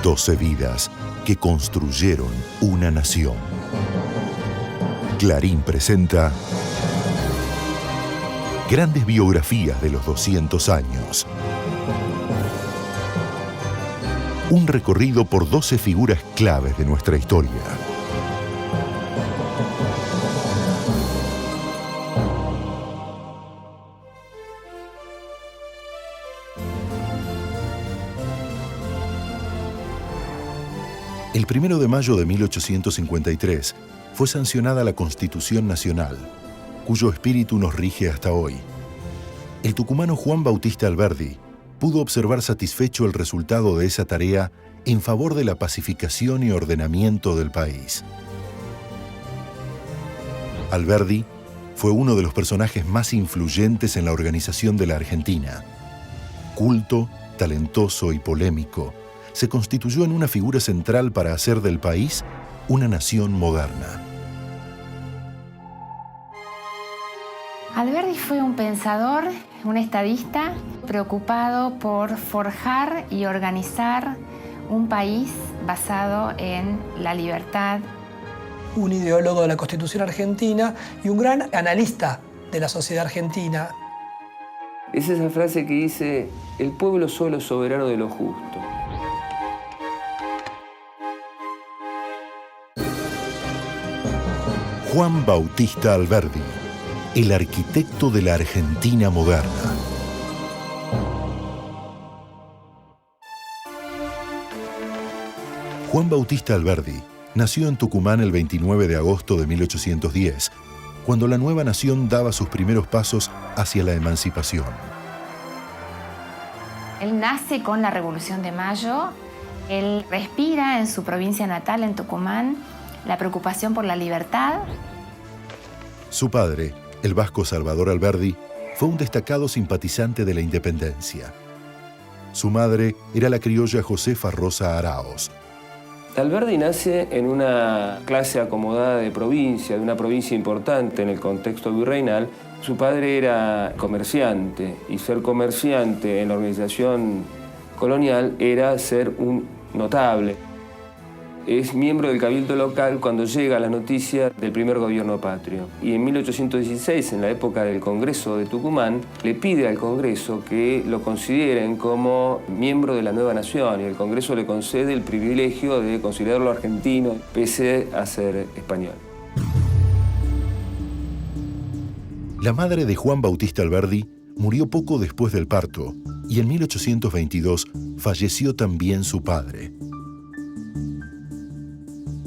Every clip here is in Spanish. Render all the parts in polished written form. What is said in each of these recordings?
12 vidas que construyeron una nación. Clarín presenta grandes biografías de los 200 años. Un recorrido por 12 figuras claves de nuestra historia. El 1 de mayo de 1853 fue sancionada la Constitución Nacional, cuyo espíritu nos rige hasta hoy. El tucumano Juan Bautista Alberdi pudo observar satisfecho el resultado de esa tarea en favor de la pacificación y ordenamiento del país. Alberdi fue uno de los personajes más influyentes en la organización de la Argentina. Culto, talentoso y polémico, se constituyó en una figura central para hacer del país una nación moderna. Alberdi fue un pensador, un estadista, preocupado por forjar y organizar un país basado en la libertad. Un ideólogo de la Constitución argentina y un gran analista de la sociedad argentina. Es esa frase que dice: el pueblo solo es soberano de lo justo. Juan Bautista Alberdi, el arquitecto de la Argentina moderna. Juan Bautista Alberdi nació en Tucumán el 29 de agosto de 1810, cuando la nueva nación daba sus primeros pasos hacia la emancipación. Él nace con la Revolución de Mayo. Él respira en su provincia natal, en Tucumán, la preocupación por la libertad. Su padre, el vasco Salvador Alberdi, fue un destacado simpatizante de la independencia. Su madre era la criolla Josefa Rosa Araos. Alberdi nace en una clase acomodada de provincia, de una provincia importante en el contexto virreinal. Su padre era comerciante, y ser comerciante en la organización colonial era ser un notable. Es miembro del cabildo local cuando llega la noticia del primer gobierno patrio. Y en 1816, en la época del Congreso de Tucumán, le pide al Congreso que lo consideren como miembro de la nueva nación, y el Congreso le concede el privilegio de considerarlo argentino, pese a ser español. La madre de Juan Bautista Alberdi murió poco después del parto, y en 1822 falleció también su padre.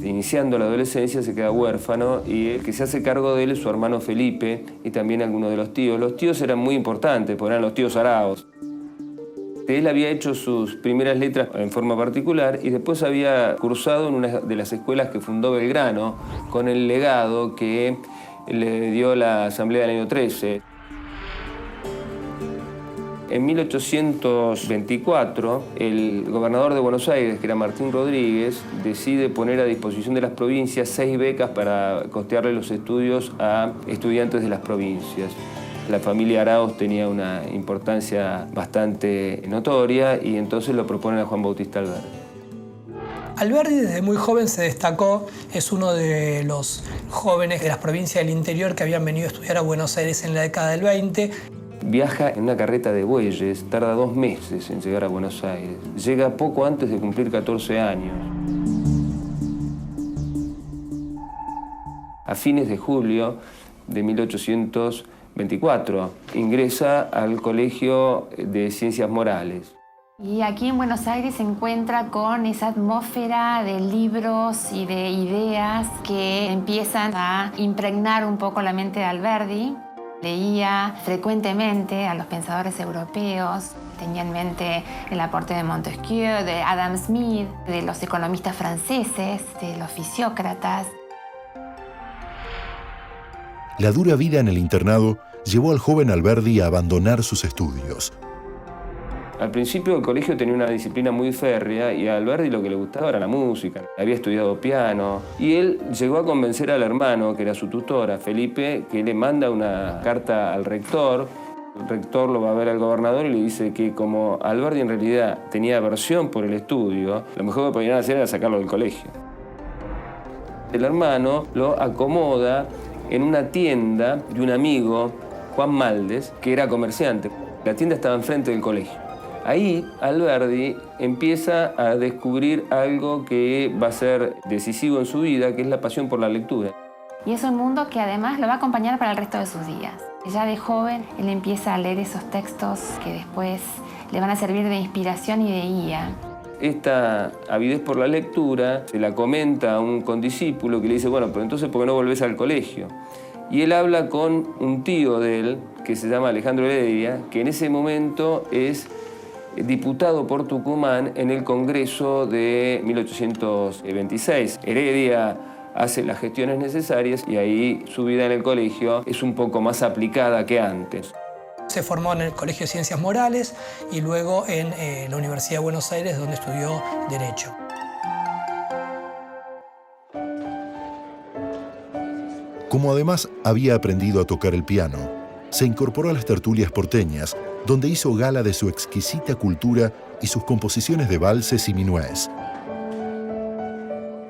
Iniciando la adolescencia se queda huérfano, y el que se hace cargo de él es su hermano Felipe y también algunos de los tíos. Los tíos eran muy importantes, porque eran los tíos Araos. Él había hecho sus primeras letras en forma particular y después había cursado en una de las escuelas que fundó Belgrano con el legado que le dio la Asamblea del año 13. En 1824, el gobernador de Buenos Aires, que era Martín Rodríguez, decide poner a disposición de las provincias 6 becas para costearle los estudios a estudiantes de las provincias. La familia Araos tenía una importancia bastante notoria y entonces lo proponen a Juan Bautista Alberdi. Alberdi desde muy joven se destacó, es uno de los jóvenes de las provincias del interior que habían venido a estudiar a Buenos Aires en la década del 20. Viaja en una carreta de bueyes, tarda 2 meses en llegar a Buenos Aires. Llega poco antes de cumplir 14 años. A fines de julio de 1824 ingresa al Colegio de Ciencias Morales. Y aquí en Buenos Aires se encuentra con esa atmósfera de libros y de ideas que empiezan a impregnar un poco la mente de Alberdi. Leía frecuentemente a los pensadores europeos, tenía en mente el aporte de Montesquieu, de Adam Smith, de los economistas franceses, de los fisiócratas. La dura vida en el internado llevó al joven Alberdi a abandonar sus estudios. Al principio el colegio tenía una disciplina muy férrea y a Alberdi lo que le gustaba era la música. Había estudiado piano y él llegó a convencer al hermano, que era su tutor, a Felipe, que le manda una carta al rector El rector lo va a ver al gobernador y le dice que como Alberdi en realidad tenía aversión por el estudio, lo mejor que podían hacer era sacarlo del colegio. El hermano lo acomoda en una tienda de un amigo, Juan Maldes, que era comerciante. La tienda estaba enfrente del colegio. Ahí Alberdi empieza a descubrir algo que va a ser decisivo en su vida, que es la pasión por la lectura. Y es un mundo que además lo va a acompañar para el resto de sus días. Ya de joven, él empieza a leer esos textos que después le van a servir de inspiración y de guía. Esta avidez por la lectura se la comenta a un condiscípulo que le dice, bueno, pero entonces ¿por qué no volvés al colegio? Y él habla con un tío de él, que se llama Alejandro Heredia, que en ese momento es diputado por Tucumán en el Congreso de 1826. Heredia hace las gestiones necesarias y ahí su vida en el colegio es un poco más aplicada que antes. Se formó en el Colegio de Ciencias Morales y luego en la Universidad de Buenos Aires, donde estudió Derecho. Como además había aprendido a tocar el piano, se incorporó a las tertulias porteñas, donde hizo gala de su exquisita cultura y sus composiciones de valses y minués.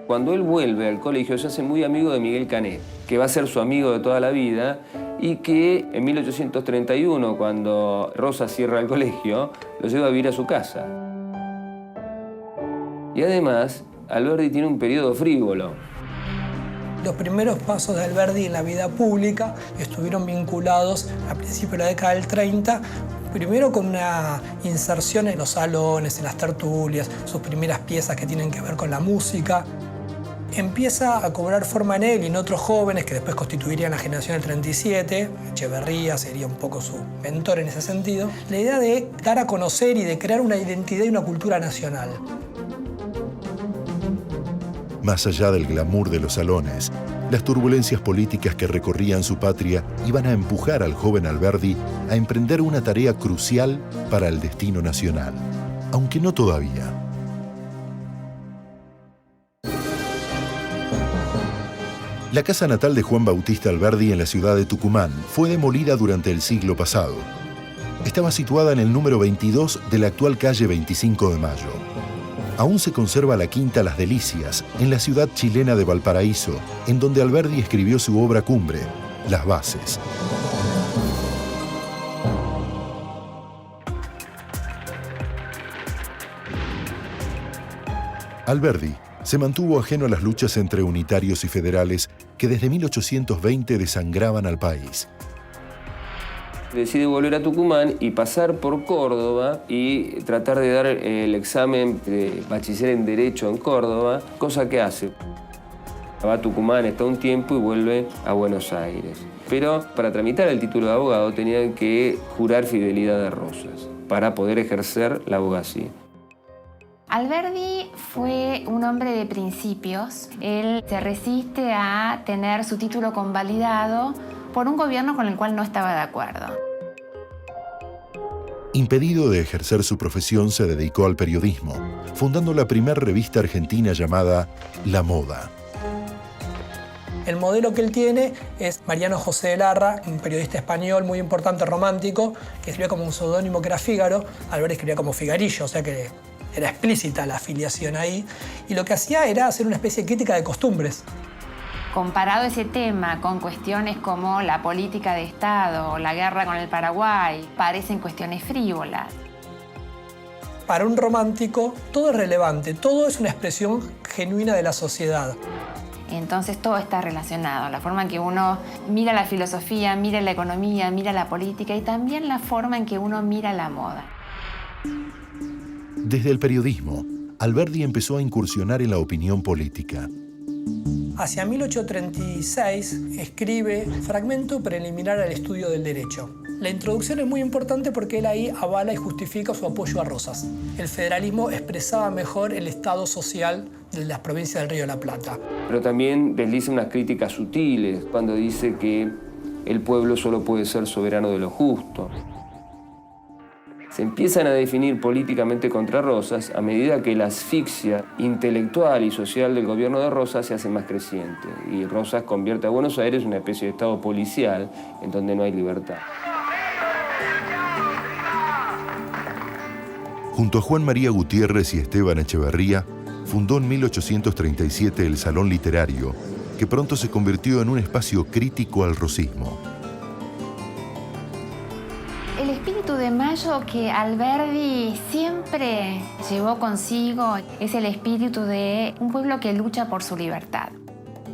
Cuando él vuelve al colegio se hace muy amigo de Miguel Canet, que va a ser su amigo de toda la vida y que en 1831, cuando Rosa cierra el colegio, lo lleva a vivir a su casa. Y además, Alberdi tiene un periodo frívolo. Los primeros pasos de Alberdi en la vida pública estuvieron vinculados a principios de la década del 30, primero con una inserción en los salones, en las tertulias, sus primeras piezas que tienen que ver con la música. Empieza a cobrar forma en él y en otros jóvenes que después constituirían la generación del 37, Echeverría sería un poco su mentor en ese sentido, la idea de dar a conocer y de crear una identidad y una cultura nacional. Más allá del glamour de los salones, las turbulencias políticas que recorrían su patria iban a empujar al joven Alberdi a emprender una tarea crucial para el destino nacional, aunque no todavía. La casa natal de Juan Bautista Alberdi en la ciudad de Tucumán fue demolida durante el siglo pasado. Estaba situada en el número 22 de la actual calle 25 de Mayo. Aún se conserva la quinta Las Delicias, en la ciudad chilena de Valparaíso, en donde Alberdi escribió su obra cumbre, Las Bases. Alberdi se mantuvo ajeno a las luchas entre unitarios y federales que desde 1820 desangraban al país. Decide volver a Tucumán y pasar por Córdoba y tratar de dar el examen de bachiller en Derecho en Córdoba, cosa que hace. Va a Tucumán, está un tiempo y vuelve a Buenos Aires. Pero para tramitar el título de abogado tenía que jurar fidelidad a Rosas para poder ejercer la abogacía. Alberdi fue un hombre de principios. Él se resiste a tener su título convalidado por un gobierno con el cual no estaba de acuerdo. Impedido de ejercer su profesión, se dedicó al periodismo, fundando la primera revista argentina llamada La Moda. El modelo que él tiene es Mariano José de Larra, un periodista español muy importante, romántico, que escribía como un seudónimo que era Fígaro. Alberdi escribía como Figarillo, o sea que era explícita la afiliación ahí. Y lo que hacía era hacer una especie de crítica de costumbres. Comparado ese tema con cuestiones como la política de Estado o la guerra con el Paraguay, parecen cuestiones frívolas. Para un romántico, todo es relevante, todo es una expresión genuina de la sociedad. Entonces todo está relacionado, la forma en que uno mira la filosofía, mira la economía, mira la política y también la forma en que uno mira la moda. Desde el periodismo, Alberdi empezó a incursionar en la opinión política. Hacia 1836 escribe Fragmento preliminar al estudio del derecho. La introducción es muy importante porque él ahí avala y justifica su apoyo a Rosas. El federalismo expresaba mejor el estado social de las provincias del Río de la Plata. Pero también desliza unas críticas sutiles cuando dice que el pueblo solo puede ser soberano de lo justo. Se empiezan a definir políticamente contra Rosas a medida que la asfixia intelectual y social del gobierno de Rosas se hace más creciente. Y Rosas convierte a Buenos Aires en una especie de estado policial en donde no hay libertad. Junto a Juan María Gutiérrez y Esteban Echeverría, fundó en 1837 el Salón Literario, que pronto se convirtió en un espacio crítico al rosismo. El espíritu de Mayo que Alberdi siempre llevó consigo es el espíritu de un pueblo que lucha por su libertad.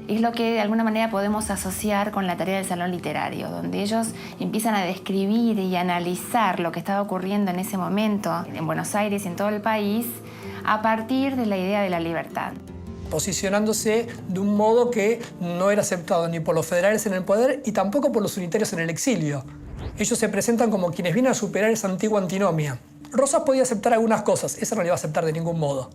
Es lo que de alguna manera podemos asociar con la tarea del Salón Literario, donde ellos empiezan a describir y analizar lo que estaba ocurriendo en ese momento en Buenos Aires y en todo el país a partir de la idea de la libertad. Posicionándose de un modo que no era aceptado ni por los federales en el poder y tampoco por los unitarios en el exilio. Ellos se presentan como quienes vienen a superar esa antigua antinomia. Rosas podía aceptar algunas cosas, esa no la iba a aceptar de ningún modo.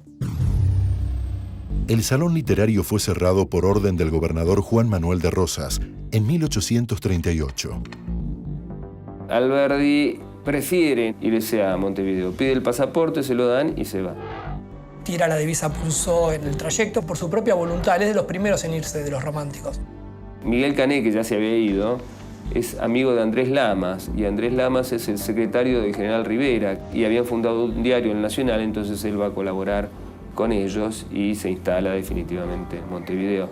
El Salón Literario fue cerrado por orden del gobernador Juan Manuel de Rosas en 1838. Alberdi prefiere irse a Montevideo, pide el pasaporte, se lo dan y se va. Tira la divisa Pulsó en el trayecto por su propia voluntad, él es de los primeros en irse de los románticos. Miguel Cané, que ya se había ido, es amigo de Andrés Lamas, y Andrés Lamas es el secretario del general Rivera, y habían fundado un diario, El Nacional, entonces él va a colaborar con ellos y se instala definitivamente en Montevideo.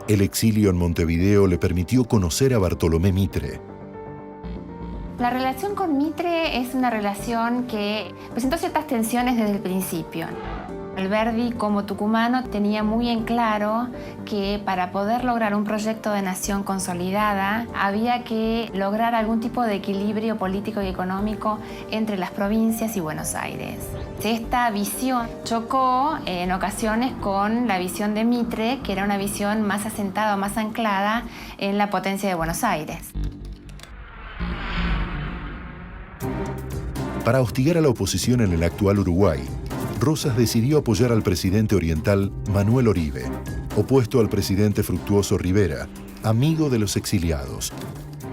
El exilio en Montevideo le permitió conocer a Bartolomé Mitre. La relación con Mitre es una relación que presentó ciertas tensiones desde el principio. Alberdi, como tucumano, tenía muy en claro que para poder lograr un proyecto de nación consolidada había que lograr algún tipo de equilibrio político y económico entre las provincias y Buenos Aires. Esta visión chocó en ocasiones con la visión de Mitre, que era una visión más asentada, más anclada en la potencia de Buenos Aires. Para hostigar a la oposición en el actual Uruguay, Rosas decidió apoyar al presidente oriental Manuel Oribe, opuesto al presidente Fructuoso Rivera, amigo de los exiliados.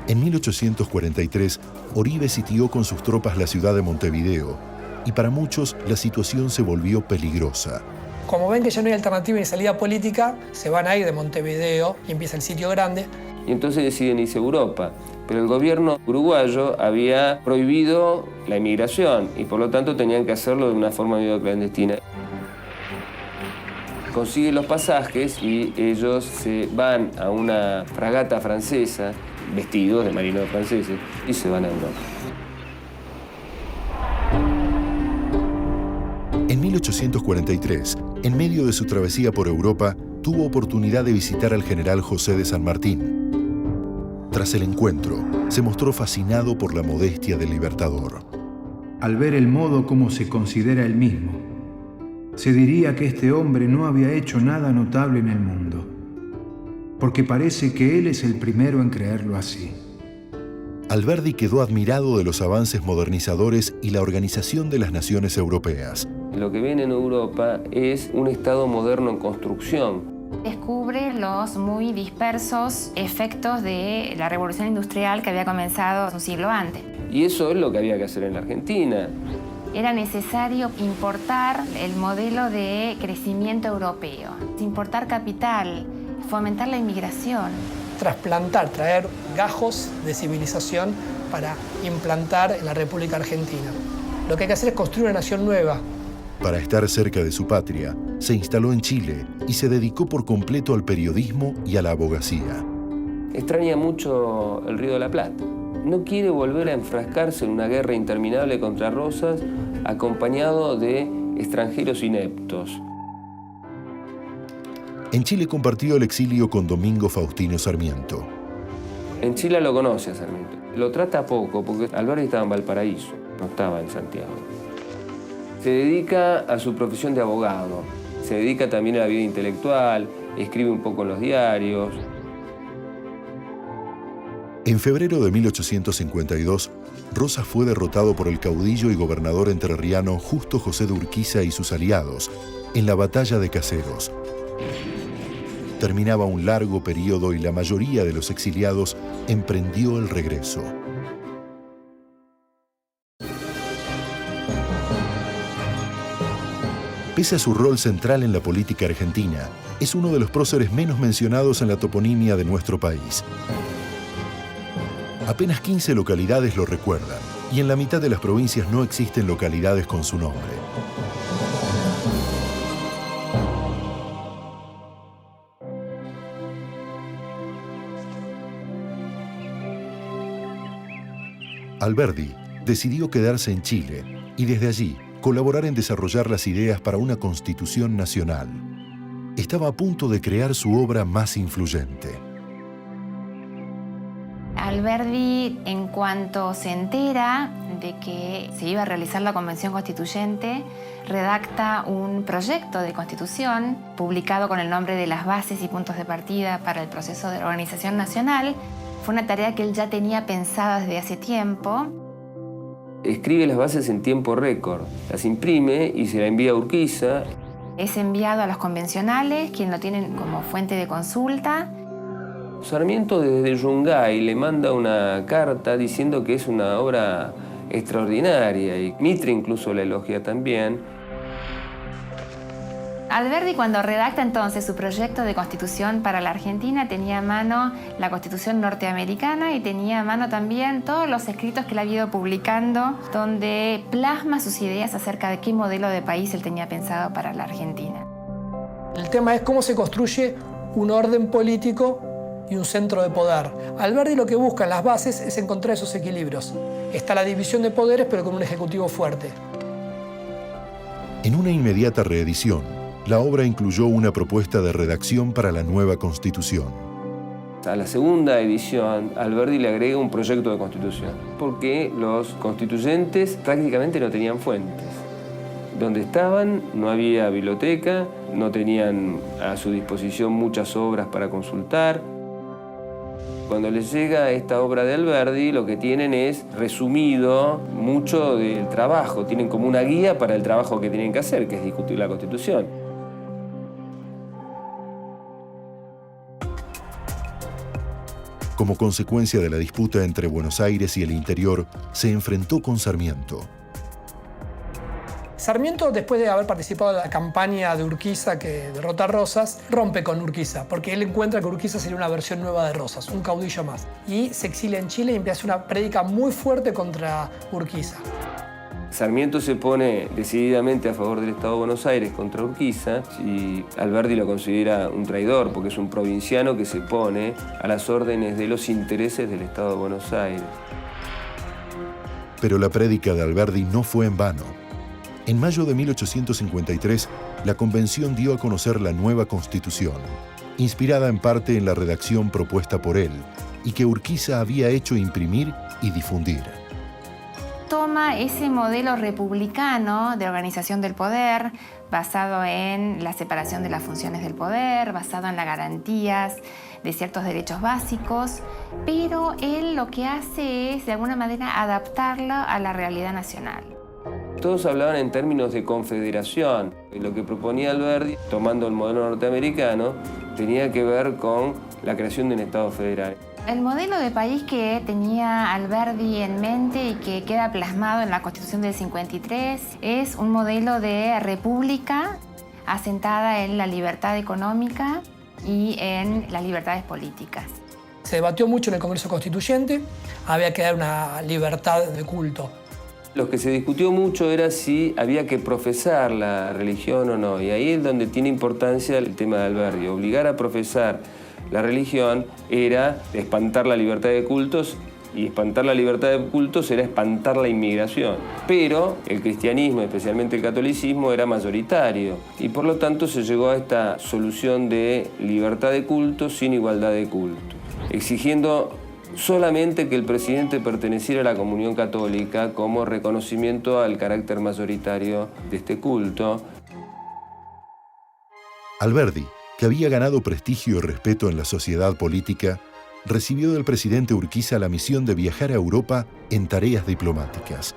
En 1843, Oribe sitió con sus tropas la ciudad de Montevideo y para muchos la situación se volvió peligrosa. Como ven que ya no hay alternativa ni salida política, se van a ir de Montevideo y empieza el sitio grande. Y entonces deciden irse a Europa. Pero el gobierno uruguayo había prohibido la inmigración y por lo tanto tenían que hacerlo de una forma medio clandestina. Consiguen los pasajes y ellos se van a una fragata francesa, vestidos de marineros franceses, y se van a Europa. En 1843, en medio de su travesía por Europa, tuvo oportunidad de visitar al general José de San Martín. Tras el encuentro, se mostró fascinado por la modestia del libertador. Al ver el modo como se considera él mismo, se diría que este hombre no había hecho nada notable en el mundo, porque parece que él es el primero en creerlo así. Alberdi quedó admirado de los avances modernizadores y la organización de las naciones europeas. Lo que ven en Europa es un Estado moderno en construcción. Descubre los muy dispersos efectos de la revolución industrial que había comenzado un siglo antes. Y eso es lo que había que hacer en la Argentina. Era necesario importar el modelo de crecimiento europeo, importar capital, fomentar la inmigración. Trasplantar, traer gajos de civilización para implantar en la República Argentina. Lo que hay que hacer es construir una nación nueva. Para estar cerca de su patria, se instaló en Chile y se dedicó por completo al periodismo y a la abogacía. Extraña mucho el Río de la Plata. No quiere volver a enfrascarse en una guerra interminable contra Rosas, acompañado de extranjeros ineptos. En Chile compartió el exilio con Domingo Faustino Sarmiento. En Chile lo conoce a Sarmiento. Lo trata poco porque Alberdi estaba en Valparaíso, no estaba en Santiago. Se dedica a su profesión de abogado, se dedica también a la vida intelectual, escribe un poco en los diarios. En febrero de 1852, Rosas fue derrotado por el caudillo y gobernador entrerriano Justo José de Urquiza y sus aliados en la Batalla de Caseros. Terminaba un largo periodo y la mayoría de los exiliados emprendió el regreso. Pese a su rol central en la política argentina, es uno de los próceres menos mencionados en la toponimia de nuestro país. Apenas 15 localidades lo recuerdan, y en la mitad de las provincias no existen localidades con su nombre. Alberdi decidió quedarse en Chile y desde allí colaborar en desarrollar las ideas para una constitución nacional. Estaba a punto de crear su obra más influyente. Alberdi, en cuanto se entera de que se iba a realizar la Convención Constituyente, redacta un proyecto de constitución publicado con el nombre de Las bases y puntos de partida para el proceso de organización nacional. Fue una tarea que él ya tenía pensada desde hace tiempo. Escribe las bases en tiempo récord, las imprime y se la envía a Urquiza. Es enviado a los convencionales, quien lo tienen como fuente de consulta. Sarmiento desde Yungay le manda una carta diciendo que es una obra extraordinaria y Mitre incluso la elogia también. Alberdi, cuando redacta entonces su proyecto de constitución para la Argentina, tenía a mano la constitución norteamericana y tenía a mano también todos los escritos que él había ido publicando, donde plasma sus ideas acerca de qué modelo de país él tenía pensado para la Argentina. El tema es cómo se construye un orden político y un centro de poder. Alberdi lo que busca en las bases es encontrar esos equilibrios. Está la división de poderes, pero con un ejecutivo fuerte. En una inmediata reedición, la obra incluyó una propuesta de redacción para la nueva Constitución. A la segunda edición, Alberdi le agrega un proyecto de constitución, porque los constituyentes prácticamente no tenían fuentes. Donde estaban no había biblioteca, no tenían a su disposición muchas obras para consultar. Cuando les llega esta obra de Alberdi, lo que tienen es resumido mucho del trabajo. Tienen como una guía para el trabajo que tienen que hacer, que es discutir la Constitución. Como consecuencia de la disputa entre Buenos Aires y el interior, se enfrentó con Sarmiento. Sarmiento, después de haber participado en la campaña de Urquiza que derrota a Rosas, rompe con Urquiza, porque él encuentra que Urquiza sería una versión nueva de Rosas, un caudillo más. Y se exilia en Chile y empieza una prédica muy fuerte contra Urquiza. Sarmiento se pone decididamente a favor del Estado de Buenos Aires contra Urquiza y Alberdi lo considera un traidor porque es un provinciano que se pone a las órdenes de los intereses del Estado de Buenos Aires. Pero la prédica de Alberdi no fue en vano. En mayo de 1853, la Convención dio a conocer la nueva Constitución, inspirada en parte en la redacción propuesta por él y que Urquiza había hecho imprimir y difundir. Toma ese modelo republicano de organización del poder, basado en la separación de las funciones del poder, basado en las garantías de ciertos derechos básicos, pero él lo que hace es, de alguna manera, adaptarlo a la realidad nacional. Todos hablaban en términos de confederación. Lo que proponía Alberdi, tomando el modelo norteamericano, tenía que ver con la creación de un Estado federal. El modelo de país que tenía Alberdi en mente y que queda plasmado en la Constitución del 53 es un modelo de república asentada en la libertad económica y en las libertades políticas. Se debatió mucho en el Congreso Constituyente, había que dar una libertad de culto. Lo que se discutió mucho era si había que profesar la religión o no, y ahí es donde tiene importancia el tema de Alberdi. Obligar a profesar la religión era espantar la libertad de cultos, y espantar la libertad de cultos era espantar la inmigración. Pero el cristianismo, especialmente el catolicismo, era mayoritario, y por lo tanto se llegó a esta solución de libertad de cultos sin igualdad de cultos, exigiendo solamente que el presidente perteneciera a la comunión católica como reconocimiento al carácter mayoritario de este culto. Alberdi, que había ganado prestigio y respeto en la sociedad política, recibió del presidente Urquiza la misión de viajar a Europa en tareas diplomáticas.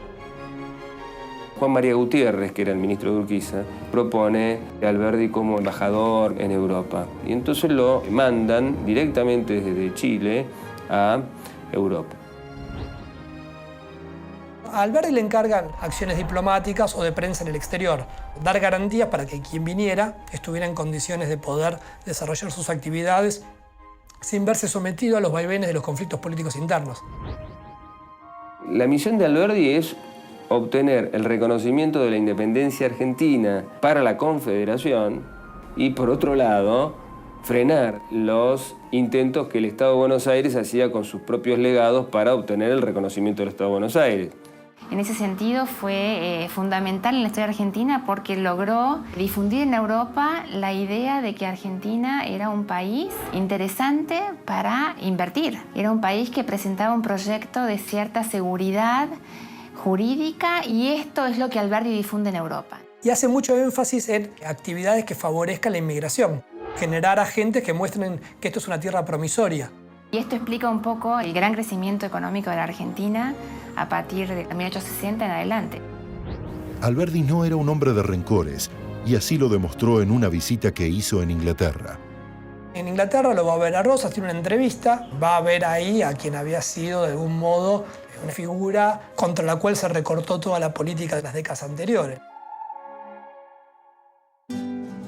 Juan María Gutiérrez, que era el ministro de Urquiza, propone a Alberdi como embajador en Europa. Y entonces lo mandan directamente desde Chile a Europa. A Alberdi le encargan acciones diplomáticas o de prensa en el exterior, dar garantías para que quien viniera estuviera en condiciones de poder desarrollar sus actividades sin verse sometido a los vaivenes de los conflictos políticos internos. La misión de Alberdi es obtener el reconocimiento de la independencia argentina para la Confederación y, por otro lado, frenar los intentos que el Estado de Buenos Aires hacía con sus propios legados para obtener el reconocimiento del Estado de Buenos Aires. En ese sentido fue fundamental en la historia argentina porque logró difundir en Europa la idea de que Argentina era un país interesante para invertir. Era un país que presentaba un proyecto de cierta seguridad jurídica y esto es lo que Alberdi difunde en Europa. Y hace mucho énfasis en actividades que favorezcan la inmigración, generar agentes que muestren que esto es una tierra promisoria. Y esto explica un poco el gran crecimiento económico de la Argentina a partir de 1860 en adelante. Alberdi no era un hombre de rencores y así lo demostró en una visita que hizo en Inglaterra. En Inglaterra lo va a ver a Rosas, tiene una entrevista, va a ver ahí a quien había sido de algún modo una figura contra la cual se recortó toda la política de las décadas anteriores.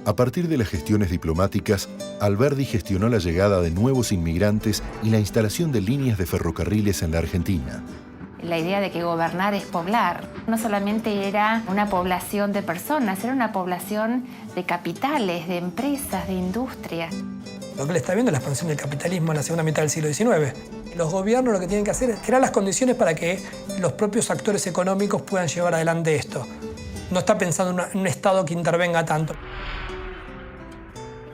A partir de las gestiones diplomáticas, Alberdi gestionó la llegada de nuevos inmigrantes y la instalación de líneas de ferrocarriles en la Argentina. La idea de que gobernar es poblar. No solamente era una población de personas, era una población de capitales, de empresas, de industrias. Lo que le está viendo es la expansión del capitalismo en la segunda mitad del siglo XIX. Los gobiernos lo que tienen que hacer es crear las condiciones para que los propios actores económicos puedan llevar adelante esto. No está pensando en un Estado que intervenga tanto.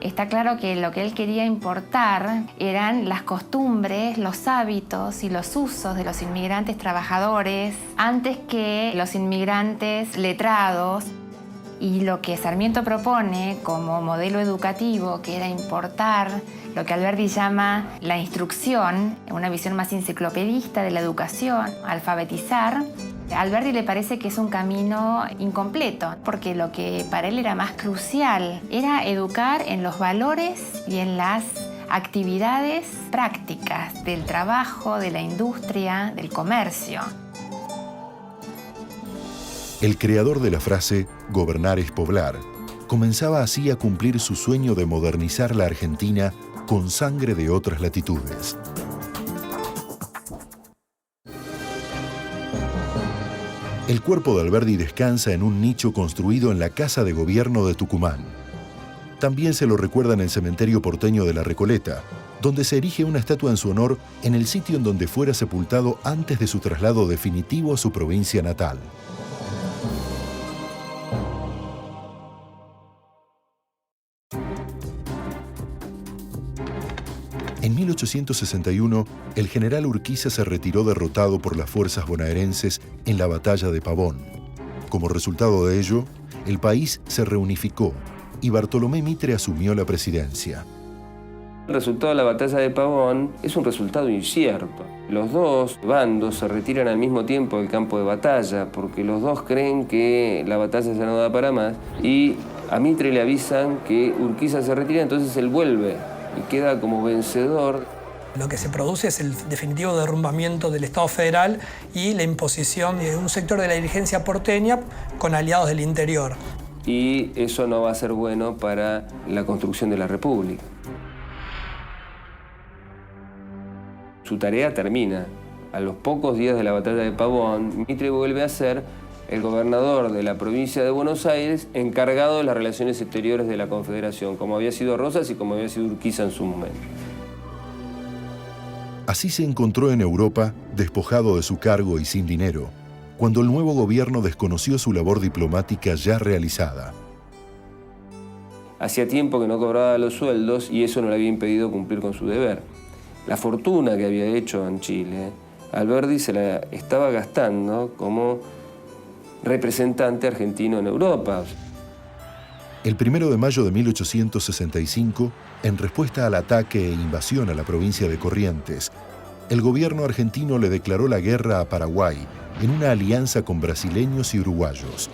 Está claro que lo que él quería importar eran las costumbres, los hábitos y los usos de los inmigrantes trabajadores antes que los inmigrantes letrados. Y lo que Sarmiento propone como modelo educativo, que era importar lo que Alberdi llama la instrucción, una visión más enciclopedista de la educación, alfabetizar, a Alberdi le parece que es un camino incompleto, porque lo que para él era más crucial era educar en los valores y en las actividades prácticas del trabajo, de la industria, del comercio. El creador de la frase «gobernar es poblar» comenzaba así a cumplir su sueño de modernizar la Argentina con sangre de otras latitudes. El cuerpo de Alberdi descansa en un nicho construido en la Casa de Gobierno de Tucumán. También se lo recuerda en el cementerio porteño de La Recoleta, donde se erige una estatua en su honor en el sitio en donde fuera sepultado antes de su traslado definitivo a su provincia natal. En 1861, el general Urquiza se retiró derrotado por las fuerzas bonaerenses en la batalla de Pavón. Como resultado de ello, el país se reunificó y Bartolomé Mitre asumió la presidencia. El resultado de la batalla de Pavón es un resultado incierto. Los dos bandos se retiran al mismo tiempo del campo de batalla porque los dos creen que la batalla ya no da para más y a Mitre le avisan que Urquiza se retira, entonces él vuelve y queda como vencedor. Lo que se produce es el definitivo derrumbamiento del Estado federal y la imposición de un sector de la dirigencia porteña con aliados del interior. Y eso no va a ser bueno para la construcción de la República. Su tarea termina. A los pocos días de la batalla de Pavón, Mitre vuelve a ser el gobernador de la provincia de Buenos Aires, encargado de las relaciones exteriores de la Confederación, como había sido Rosas y como había sido Urquiza en su momento. Así se encontró en Europa, despojado de su cargo y sin dinero, cuando el nuevo gobierno desconoció su labor diplomática ya realizada. Hacía tiempo que no cobraba los sueldos y eso no le había impedido cumplir con su deber. La fortuna que había hecho en Chile, Alberdi se la estaba gastando como representante argentino en Europa. El 1 de mayo de 1865, en respuesta al ataque e invasión a la provincia de Corrientes, el gobierno argentino le declaró la guerra a Paraguay en una alianza con brasileños y uruguayos.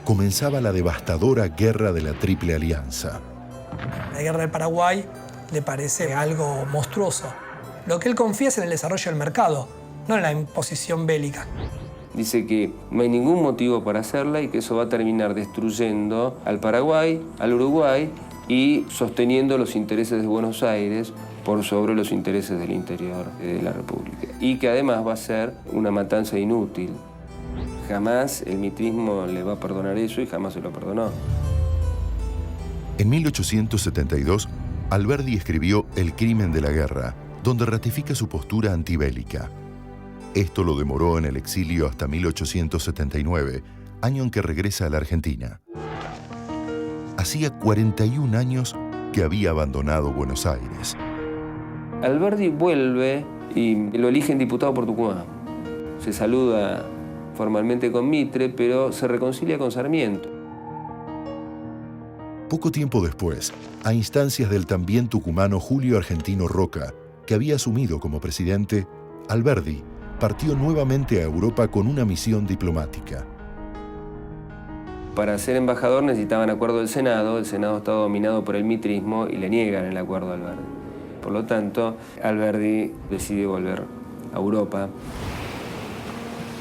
Comenzaba la devastadora Guerra de la Triple Alianza. La guerra del Paraguay le parece algo monstruoso. Lo que él confía es en el desarrollo del mercado, no en la imposición bélica. Dice que no hay ningún motivo para hacerla y que eso va a terminar destruyendo al Paraguay, al Uruguay y sosteniendo los intereses de Buenos Aires por sobre los intereses del interior de la República. Y que además va a ser una matanza inútil. Jamás el mitrismo le va a perdonar eso y jamás se lo perdonó. En 1872, Alberdi escribió El crimen de la guerra, donde ratifica su postura antibélica. Esto lo demoró en el exilio hasta 1879, año en que regresa a la Argentina. Hacía 41 años que había abandonado Buenos Aires. Alberdi vuelve y lo eligen diputado por Tucumán. Se saluda formalmente con Mitre, pero se reconcilia con Sarmiento. Poco tiempo después, a instancias del también tucumano Julio Argentino Roca, que había asumido como presidente, Alberdi partió nuevamente a Europa con una misión diplomática. Para ser embajador necesitaban acuerdo del Senado. El Senado estaba dominado por el mitrismo y le niegan el acuerdo a Alberdi. Por lo tanto, Alberdi decide volver a Europa.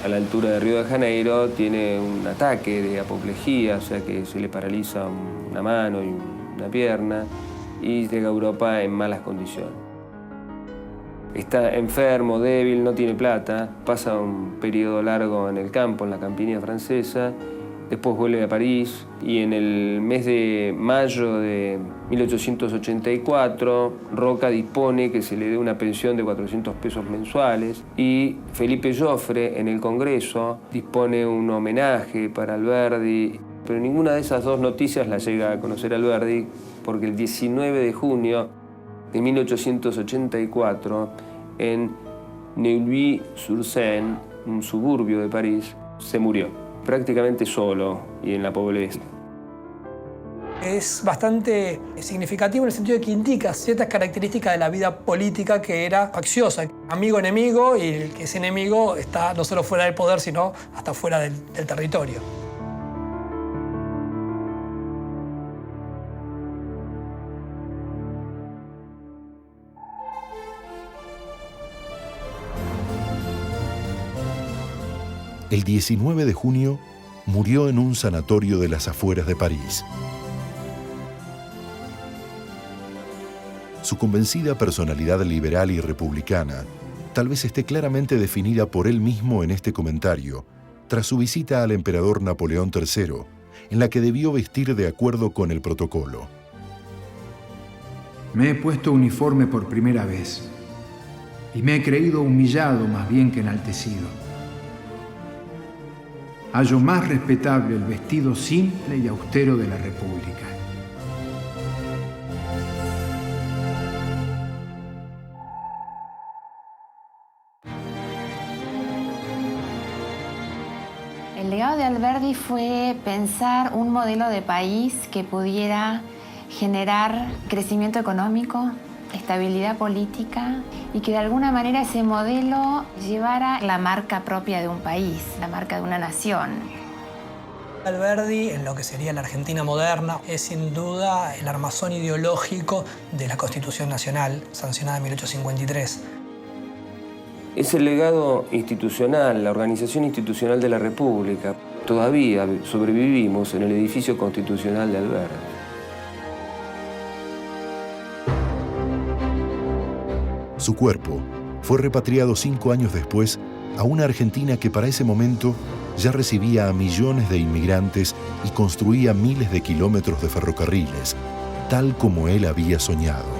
A la altura de Río de Janeiro tiene un ataque de apoplejía, o sea que se le paraliza una mano y una pierna, y llega a Europa en malas condiciones. Está enfermo, débil, no tiene plata, pasa un periodo largo en el campo, en la campiña francesa, después vuelve a París y en el mes de mayo de 1884 Roca dispone que se le dé una pensión de 400 pesos mensuales y Felipe Joffre en el Congreso dispone un homenaje para Alberdi, pero ninguna de esas dos noticias la llega a conocer Alberdi porque el 19 de junio de 1884 en Neuilly-sur-Seine, un suburbio de París, se murió. Prácticamente solo y en la pobreza. Es bastante significativo en el sentido de que indica ciertas características de la vida política que era facciosa. Amigo-enemigo, y el que es enemigo está no solo fuera del poder, sino hasta fuera del territorio. El 19 de junio murió en un sanatorio de las afueras de París. Su convencida personalidad liberal y republicana tal vez esté claramente definida por él mismo en este comentario, tras su visita al emperador Napoleón III, en la que debió vestir de acuerdo con el protocolo. Me he puesto uniforme por primera vez y me he creído humillado más bien que enaltecido. Hallo más respetable el vestido simple y austero de la República. El legado de Alberdi fue pensar un modelo de país que pudiera generar crecimiento económico, estabilidad política y que de alguna manera ese modelo llevara la marca propia de un país, la marca de una nación. Alberdi, en lo que sería la Argentina moderna, es sin duda el armazón ideológico de la Constitución Nacional, sancionada en 1853. Es el legado institucional, la organización institucional de la República. Todavía sobrevivimos en el edificio constitucional de Alberdi. Su cuerpo fue repatriado 5 años después a una Argentina que para ese momento ya recibía a millones de inmigrantes y construía miles de kilómetros de ferrocarriles, tal como él había soñado.